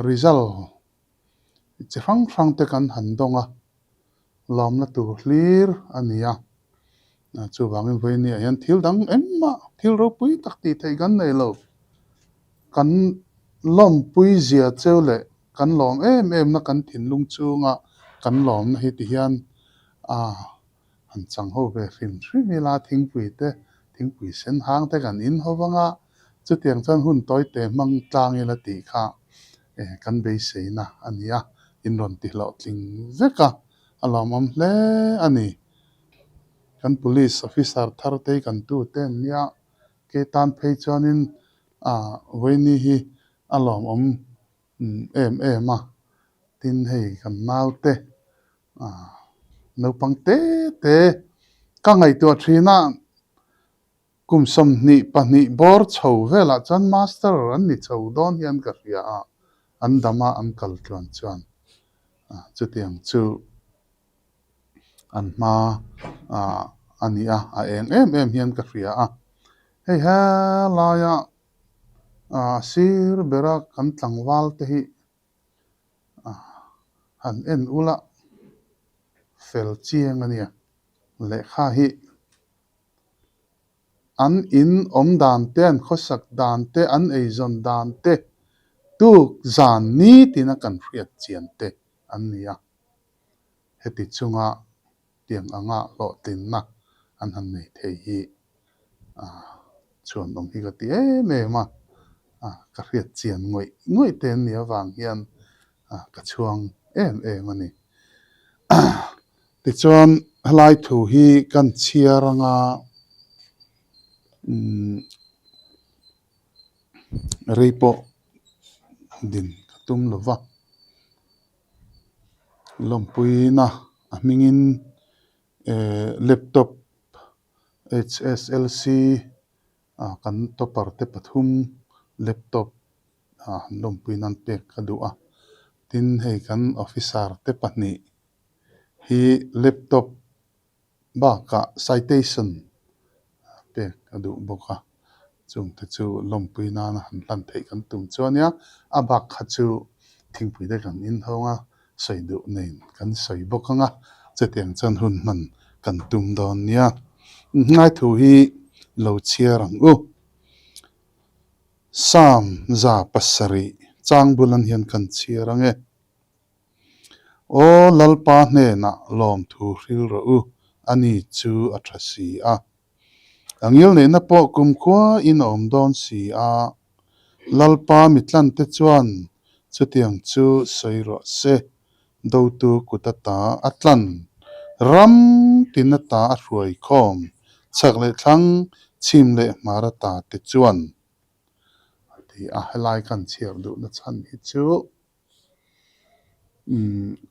result chi rang te kan han donga lom na tur hlir ania chu wangin voini hian thil dang emma thil ro pui tak ti thei kan nei lo kan lom pui zia cheu le kan lom em na kan thin lung chunga kan lom na hi ti hian han chang ho ve hrim hrim la thingpui sen hang te kan in howanga chu tiang chan hun toy te mang tlang ila ti kha kan be seina ania in ron ti lo tling veka alom om hle ani kan police officer thar te kan tu ten nia ke tan phei chuanin voini hi alom om em ma tin hei kan nau te no pang te ka ngai tu thina kum som ni pani bor chho vela chan master an ni chho don hian ka ria an dama an kal tluan chuan chu tiang chu an ma ania eng em hian ka ria hei ha la ya sir bera kan tlangwal te hi han en ula fel chiang ania le kha hi an in om dan te an khosak dan te an eizon dan te tu zan ni tina kan riat chian te an nia heti chunga tiang anga lo tin na an han nei thei hi chuan om hi ka ti ma ka riat chian ngoi ten nia wang hian ka chuang em ani ti chuan halai thu hi kan chiaranga reipo din tum lova lompui na mingin laptop HSLC kan topar te pathum laptop lompui nan pek kadua tin hei kan officer te pahni hi laptop ba ka citation pek adu boka chung te chu lompui na han lan thei kan tum chuania abak kha chu thingpui de kan in honga soidu nei kan soi bokanga chetiang chan hun man kan tum don nia ngai thu hi lo chiarang sam za pasari changbulan hian kan chiarange o lalpa hne na lom thu hril ro ani chu athasi angil ne na po kumkhwa in om don si lalpa mitlan te chuan chutiang chu soiro se do tu kutata atlan ram tinata ruai khom chakle thlang chimle marata te chuan ti helai kan chiar du na chan hi chu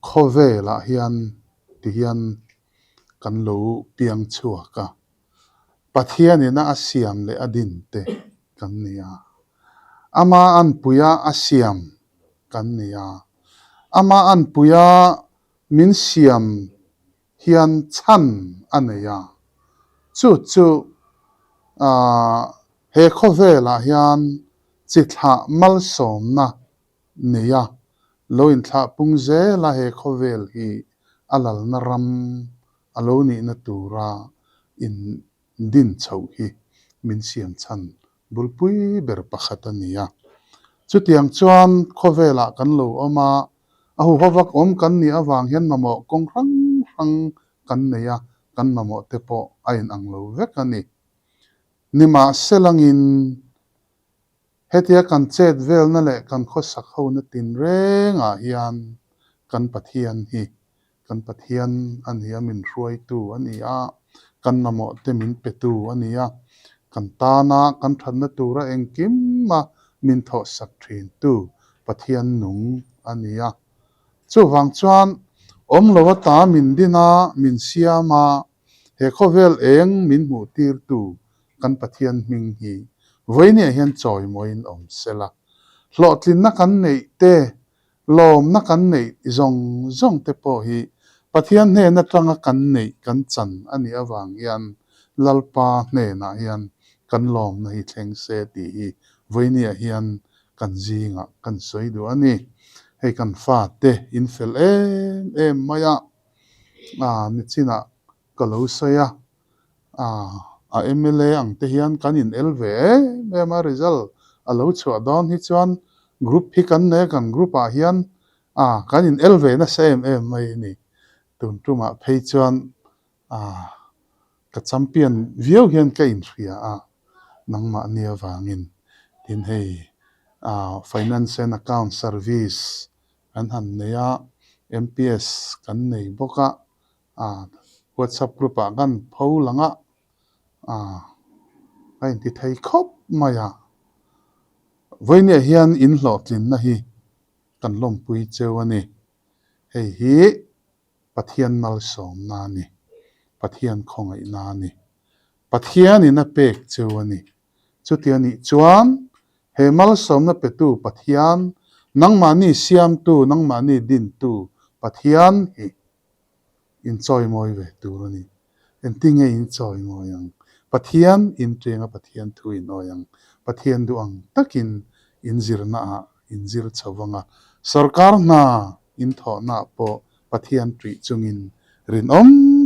khovela hian ti hian kan lo piang chuaka pathianina asiam le adin te kan nia ama an puya asiam kan nia ama an puya min siam hian chan aneya chu he khovela hian chitha mal som na neya loin tha pungze la he khovel hi alal na ram aloni na tura in din chho hi min siam chan bulpui ber pakhat ania chutiang chuan khovela kan lo oma ahu hawak om kan ni awang hian mamo kong rang kan neya kan mamo te po ain ang lo vek ani nima selangin hetia kan chet vel na le kan khosak ho na tin renga hian kan pathian hi kan pathian ania min ruai tu ania kan mamo te min petu ania kan tana kan thanna tura engkim ma min tho sak thin tu pathian nung ania chu wang chuan om lowata min dina min siama he khovel eng min mu tir tu kan pathian ming hi voine hian choi moin om sela hlotlin na kan nei te lom na kan nei zong te po hi pathian hne na tanga kan nei kan chan ani awang hian lalpa hne na hian kan lom na hi thleng se ti hi voine hian kan zinga kan soi du ani hei kan fa te in fel em maya ni china kalo saya a MLA ang te hian kan in elve ma result alo chua don hi chuan group hi kan ne kan group a hian kan in elve na sem em mai ni tun tuma phei chuan ka champion viau hian ka in ria nangma nia wangin tin hei finance and account service kan han neya MPS kan nei boka WhatsApp group a kan pho langa kain ti thei khop maya voinia hian in hlo tlin na hi kan lom pui cheu ani hei hi pathian mal som na ni pathian khongai na ni pathian in a pek cheu ani chutiani chuan he mal som na petu pathian nangmani siam tu nangmani din tu pathian hi in choi moi ve turani entinge in choi moi ang pathian in trenga pathian thu in oyang pathian du ang takin in zirna in zir chawanga sarkar na in tho na po pathian tri chungin rin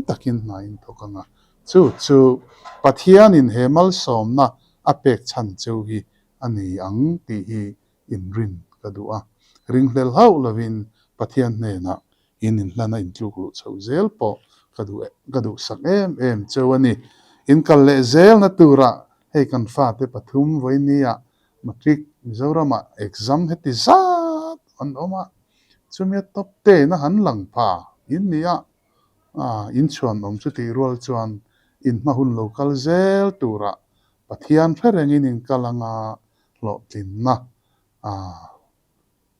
takin na in thokanga chu pathian in hemal som na apek chan cheu hi ani ang ti hi in rin kadua ring hlel hau lovin pathian ne na in hlana in tluku chho zel po kadu sak em cheu ani in kal le zel na tura hei kan fa te pathum voinia matric mizorama exam heti zat an oma chumia top te na han lang pa in nia in chuan om chu ti rual chuan in mahun local zel tura pathian ferengin in kalanga lo tin na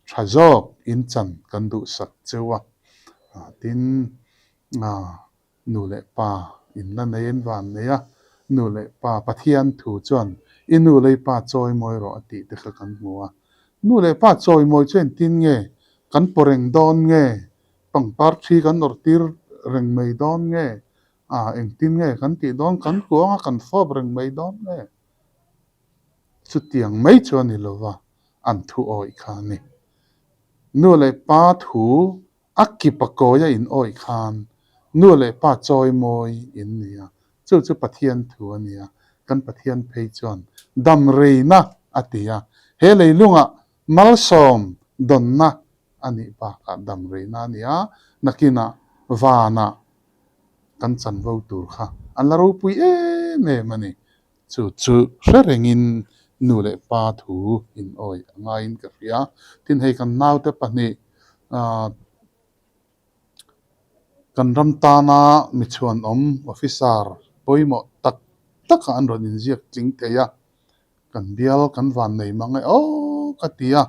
thazok in chan kan du sak chewa tin nu le pa in la nein van neya nu le pa pathian thu chuan in nu le pa choi moi ro ati te kha kan muwa nu le pa choi moi chen tin nge kan poreng don nge pangpar thi kan ortir reng mei don nge eng tin nge kan ti don kan kuanga kan fob reng mei don nge chu tiang mei chuan ni lova an thu oi kha ni nu le pa thu akipakoya in oi khan nu le pa choi moi in nia chu pathian thu ania kan pathian phei chuan dam reina atia he leilunga malsom donna ani pa ka dam reina nia nakina wana kan chan vo tur kha an la ro pui mani chu hlerengin nu le pa thu in oi anga in ka ria tin hei kan nau te pani kan ramtana mi chuan om officer poimo tak an ron in ziak tling teya kan bial kan van nei mangai katia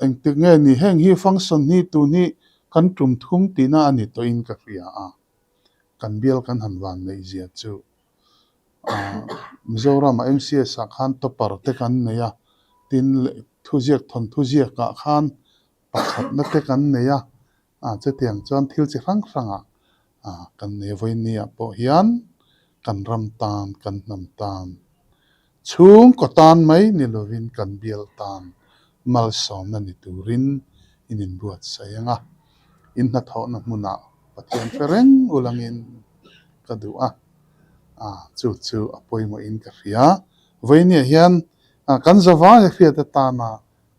eng tik nge ni heng hi function ni tu ni kan tum thum tina ani to in ka ria kan bial kan han van nei zia chu Mizoram MCS a khan topar te kan neya tin thuziak thon thuziak ka khan pakhat na te kan neya che tiang chuan thil chi hrang hranga kan ne voi nia po hian kan ram tan kan nam tan chung ko tan mai ni lovin kan bial tan mal som na ni turin in buat sayanga in na tho na muna pathian fereng ulangin kadua chu apoi mo in ka ria voinia hian kan zawa ya khria ta tana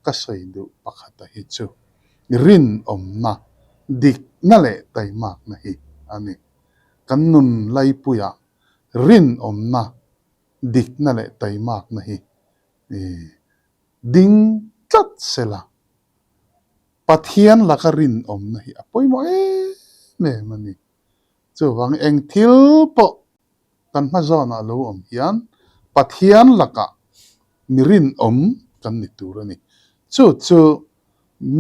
ka sei du pakhata hi chu rin omna dik na le taimak na hi ani kan nun lai puya rin omna dik na le taimak na hi ding chat sela pathian laka rin om na hi apoi mo mani chu wang eng thil po kan ma zona lo om hian pathian laka mirin om kan ni turani chu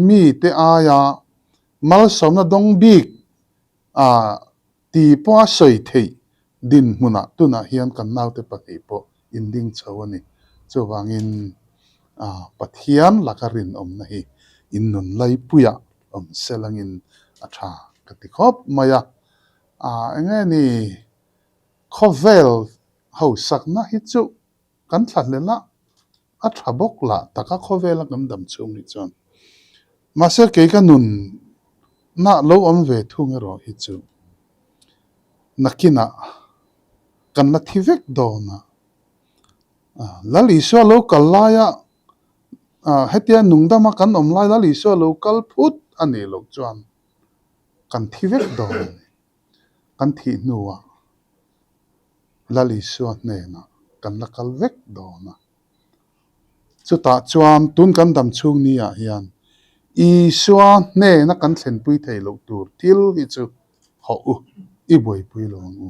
mi te aya mal som na dong bik ti po soi thei din huna tuna hian kan nau te pati po in ding chawani chu wangin pathian lakarin om na hi in nun lai puya om selangin atha katikop maya enge ni khovel ho sakna hi chu kan thlat lela atha bok la taka khovela kan dam chung ni chuan Masa ke ka nun na lo om ve thung ero hi chu nakina kan la thivek do na lali so lo kalaya hetia nungdama kan om lai lali so lo kal phut ani lo chuan kan thivek do kan thi nuwa lali so ne na kan la kal vek do na chu ta chuan tun kan dam chung ni a hian I swa ne na kan thlen pui thei lo tur til hi chu ho u I boi pui lo u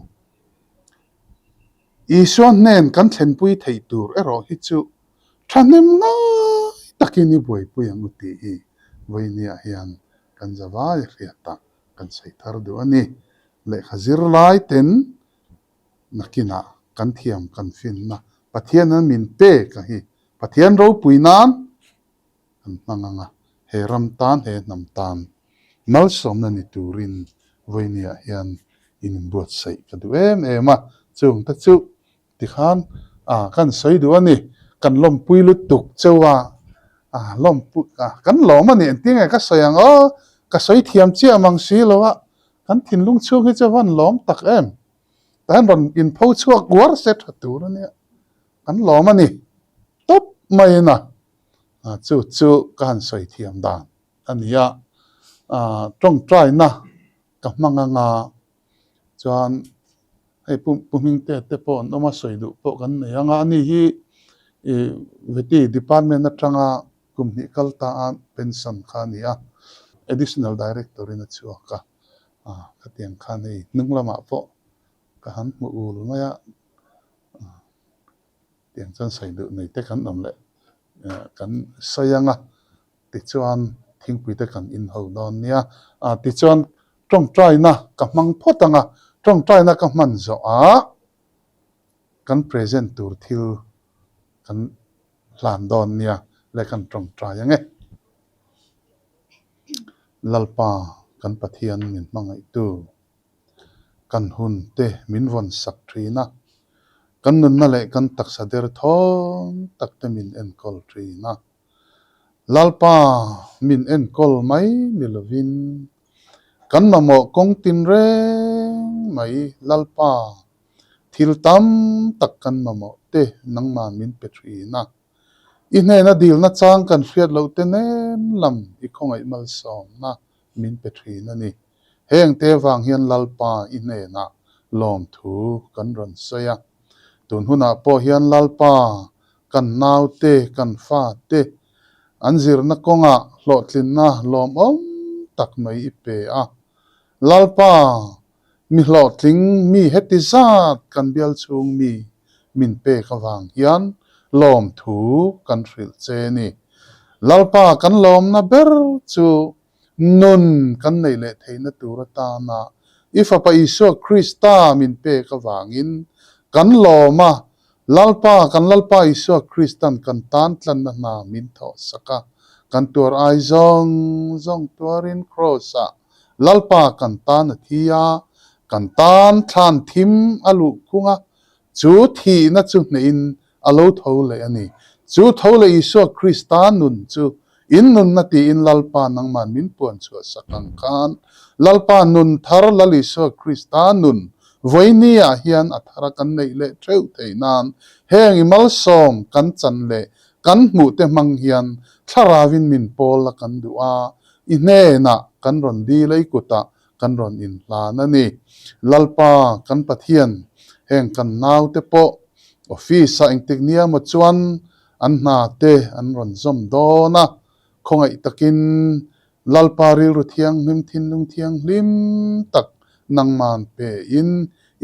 I swa nen kan thlen pui thei tur ero hi chu thanem na takin I boi pui ang uti hi voi ni a hian kan zawai riata kan sei thar du ani le khazir lai ten nakina kan thiam kan fin na pathian an min pe ka hi pathian ro pui nan kan manganga he ram tan he nam tan mal som na ni turin voi ni a hian in buat sei ka du em a chung ta chu ti khan kan sei du ani kan lom pui lu tuk chewa lom pu kan lom ani ting ka soyang ka soi thiam chi amang si lo wa kan thin lung chu hi chawan lom tak em tan ron in pho chuak war set tur ani kan lom ani top mai na chu kan soi thiam dan ania trong trai na ka manganga chuan ei puming te pon oma soi du po kan nei anga ani hi veti department na tanga kumni kalta an pension khania additional director in chuaka khatiang khan ei ninglama po ka han mu ul maya tiang chan sai du nei te kan nom le kan sayanga ti chuan thingpui te kan in ho don nia ti chuan trong trai na ka mang photanga trong trai na ka man zo kan present tur thil kan hlan don nia le kan trong trai ange lalpa kan pathian min mangai tu kan hun te min von sak thina kan nun na le kan taksa der thon takte min en kol thina lalpa min en kol mai nilovin kan mamo kong tin reng mai lalpa thil tam tak kan mamo te nangman min petrina I hne na dil na chang kan hriat lo te nen lam I khongai mal som na min petrina ni heng te wang hian lalpa I hne na lom thu kan ron soya tun huna po hian lalpa kan nau te kan fa te anzir na konga hlo tlin na lom tak mai I pe lalpa mi hlo tling mi heti zat kan bial chung mi min pe ka wang hian lom thu kan hril che ni lalpa kan lom na ber chu nun kan nei le theina tura ta na ifa pa iso krista min pe ka wangin kan loma lalpa iso kristan kan tan tlan na min tho saka kan tur ai zong tuarin crossa lalpa kan tan thia kan tan than thim alu kunga chu thi na chu nein alo tho le ani chu tho le iso kristan nun chu in nun na ti in lalpa nang man min puan chu sakang kan lalpa nun thar lali so kristan nun voinia hian athara kan nei le theu theinan heng imal som kan chan le kan mu te mang hian tharawin min pol la kan du'a I hne na kan ron di lei kuta kan ron in hlan ani lalpa kan pathian heng kan nau te po office sa ingtiknia mo chuan an hna te an ron zom dona khongai takin lalpa ril ru thiang hlim thin lung thiang hlim tak nangman pe in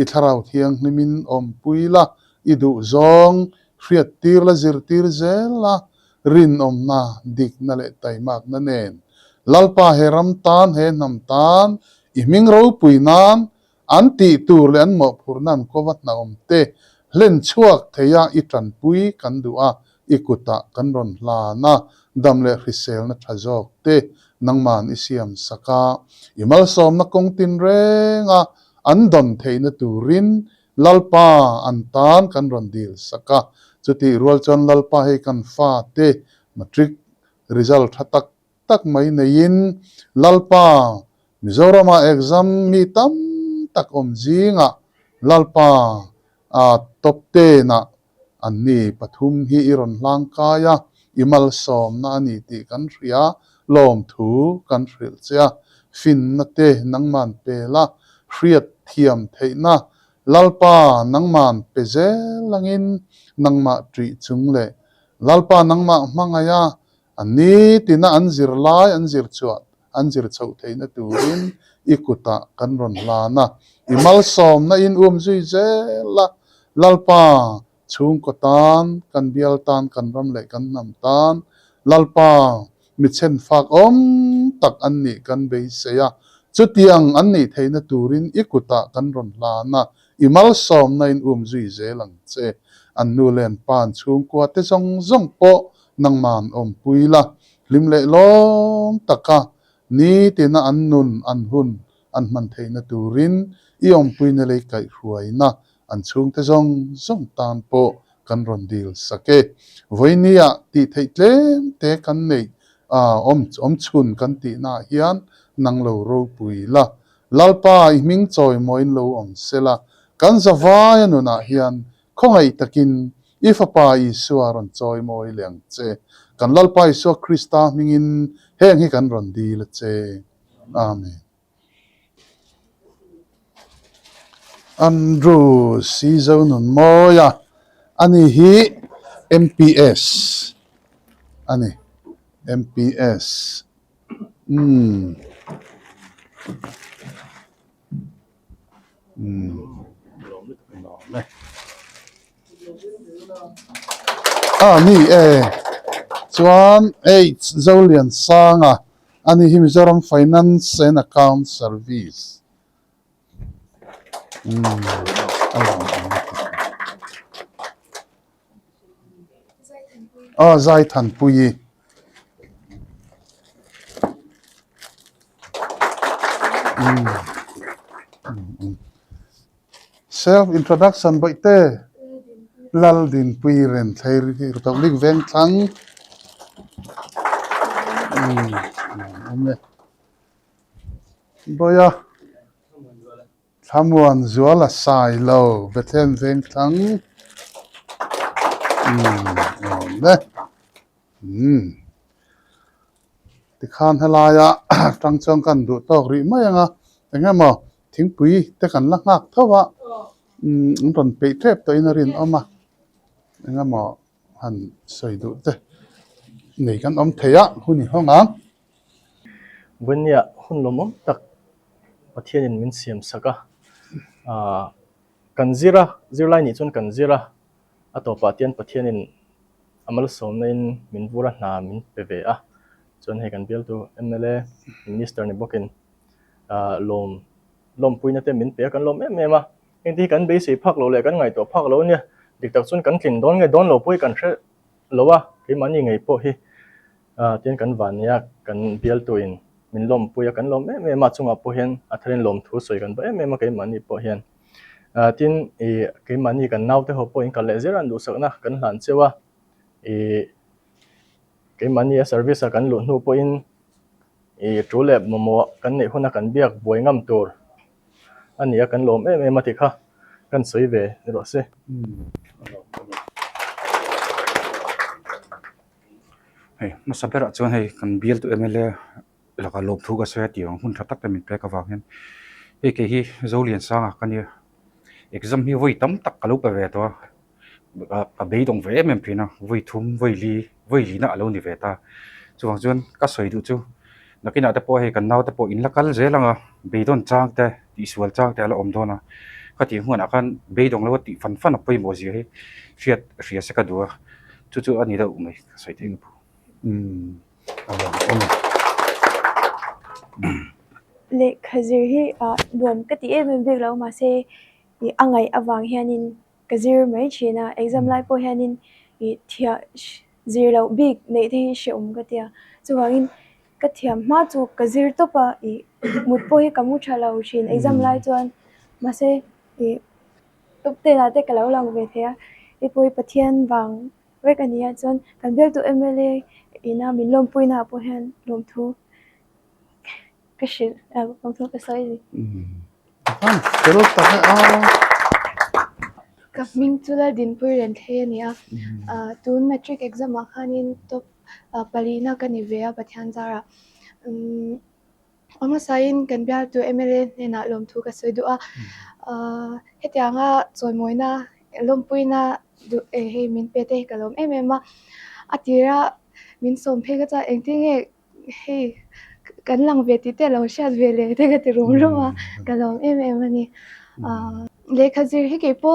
I tharau thiang hlimin om puila I du zong hriat tir la zir tir zela rin om na dik na le taimak na nen lalpa he ram tan he nam tan I ming ro puinan an ti tur le an mo phurnan kowat na om te len chuak theya I tran pui kan du'a I kuta kan ron hla na dam le hrisel na thajok te nangman I siam saka imal som na kong tin renga an don theina turin lalpa an tan kan ron dil saka chuti rual chon lalpa he kan fa te matric result thatak tak mai nein lalpa Mizorama exam mi tam tak om zinga lalpa top te na anni pathum hi iron langkaya imal som na ani ti kan ria lom thu kan hril chia fin na te nangman pela hriat thiam theina lalpa nangman pezel langin nangma tri chungle lalpa nangma mangaya ani tina anzir lai anzir chuat anzir chau theina turin ikuta kan ron lana imal som na in zui zela lalpa chung ko tan kan bial tan kan ram le kan nam tan lalpa mi chen fak om tak anni kan be seya chutiang anni theina turin ikuta kan ron lana imal som na in zui zelang che annu len pan chung kwa te zong zong po nangman om puila limle lom taka ni tina annun anhun an man theina turin i om puina le kai huaina an chung te zong zong tan po kan ron dil sake voinia ti theitlem te kan nei om chun kan ti na hian nang lo ro puila lalpa i ming choi moin lo om sela kan zawai anuna hian khongai takin ifapa i suaron choi moi leng che kan lalpa i so krista mingin heng hi kan ron dil che amen Andrew Sizo nun moya ani hi MPS ani MPS ni chuan Zolian sanga ani hi Mizoram Finance and Account Service Zai Than Puyi self introduction boite lal din pui ren thai republic veng thang boya thamuan zuala sai lo bethen veng thang ti khan helaya tang chang kan du tok ri mayanga engama thingpui te kan la ngak thowa ron pe thep to inarin oma engama han soidu te nei kan om theya huni honga bunya hun lomom tak pathian in min siam saka kanzira zirlai ni chun kanzira ato pathian in amal som in min vura na min peve a chon he kan bial tu MLA minister ni bokin lom puina te min pe kan lom ma engti kan be se phak lo le kan ngai to phak lo nia dik tak chun kan tling don ngai don lo pui kan hre lowa ke mani ngai po hi tian kan van ya kan bial tu in min lom puya kan lom ma chunga po hian atharin lom thu soi kan ba ma ke mani po hian tin ke mani kan nau te ho po in kan le zeran du sakna kan hlan chewa ke mani service kan lu nu po in trule momo kan nei huna kan biak boi ngam tur ania kan lom ma ti kha kan soi ve ro se hey masabera chuan hei kan bial tu MLA laka lop thu ga soya tiang hun thatak ta min pe ka wang hen e ke hi Zolian sanga kania exam hi voi tam tak kalu pa ve to a be dong ve mem phina voi thum voi li na alo ni ve ta chuang chuan ka soi du chu nakina te po he kan naw te po in lakal zelanga be don chang te ti sual chang te ala om dona ka ti huan akan be dong lo ti fan poi mo ji he fiat se ka duwa chu ani da umai soi te ngu le khazir hi duam ka ti em bek lo ma se i angai awang hianin kazir mai china exam lai po hianin i thia zir lo big nei the she ka tia chuwangin ka thiam ma chu kazir to pa i mut po hi kamu thala chin exam lai chuan ma se i top te la te kalo lang ve thea i poi pathian wang vek ania chuan kan bel tu MLA ina min lom puina po hian lom thu ka hrin lom thu ka soi ni An pero ta a ka ming chu la din pui ren the ania tun metric exam a khanin top palina kan ni ve a pathian zara ama sain kan bel tu MLA nena lom thu ka soi du a hetianga choimoina lom puina du he min pete kalom ma atira min som phe ka cha engtinge he kan lang ve ti te lo shat ve le te ka ti rum ruma kalom ani le khazir hi ke po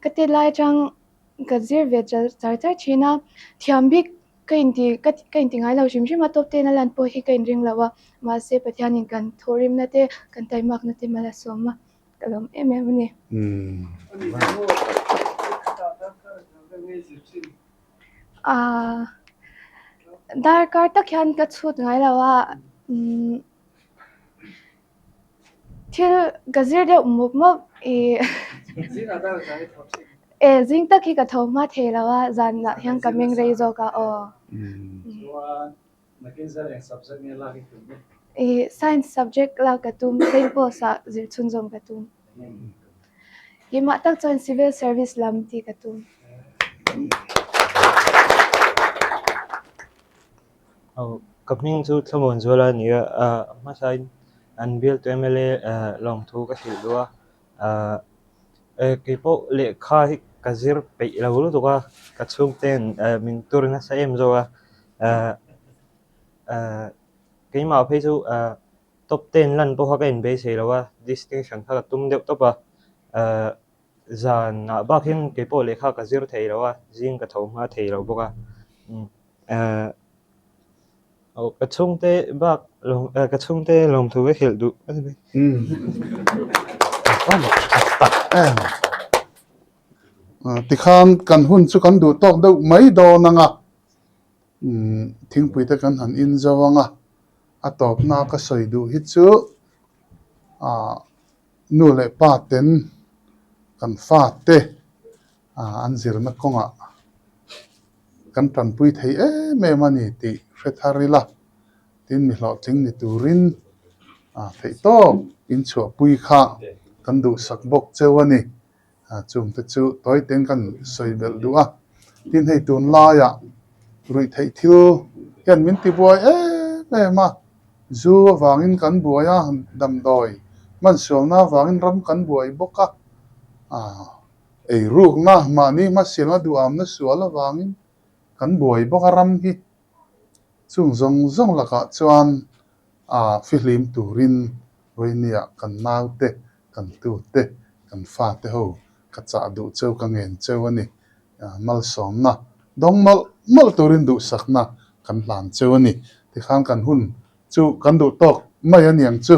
kate lai chang kazir ve char china thiambik kain ti ngai lo shim shim atop te na lan po hi kain ring lawa ma se pathianin kan thorim na te kan taimak na te mala soma kalom ani dar kar tak hian ka chhut ngai lawa thil gazir de mop zing tak hi ka thom ma the lawa zan na hian ka meng rei zo ka science subject la ka tum sei po sa zir chun zom ka tum yema tak chon civil service lam ti ka tum Kapning chu thamon zola nia masai an bil to MLA long thu ka hil dua ke po le kha hi kazir pe la lu to ka chung ten min tur na sa em zo ke ma phe chu top 10 lan po ha ka in be se lawa distinction kha tum de to pa zan na ba khin ke po le kha kazir thei lawa jing ka thom ma thei lo boka cái chung te bác lòng cái chung te lòng thu cái hiểu đủ ti khan kan hun chu kan du tok do mai do nanga thing pui te kan han in zawanga a top na ka soi du hi chu nu le pa ten kan fa te an zir na konga kan tan pui thei me mani ti fetharila tin mi hlo tling ni turin thei to in chua pui kha kan du sak bok chewani chung te chu toy ten kan soi bel du tin hei tun la ya rui thei thil yan min ti boy me ma zu wangin kan buaya dam doi man sualna wangin ram kan buai boka ei ruk na mani ma sila du am na suala wangin kan buai boka ram hi chung zong laka chuan filim turin voinia kan naute kan tu te kan fa te ho ka cha du cheu ka ngen cheu ani mal som na dong mal turin du sakna kan hlan cheu ani ti khang kan hun chu kan du tok mai aniang chu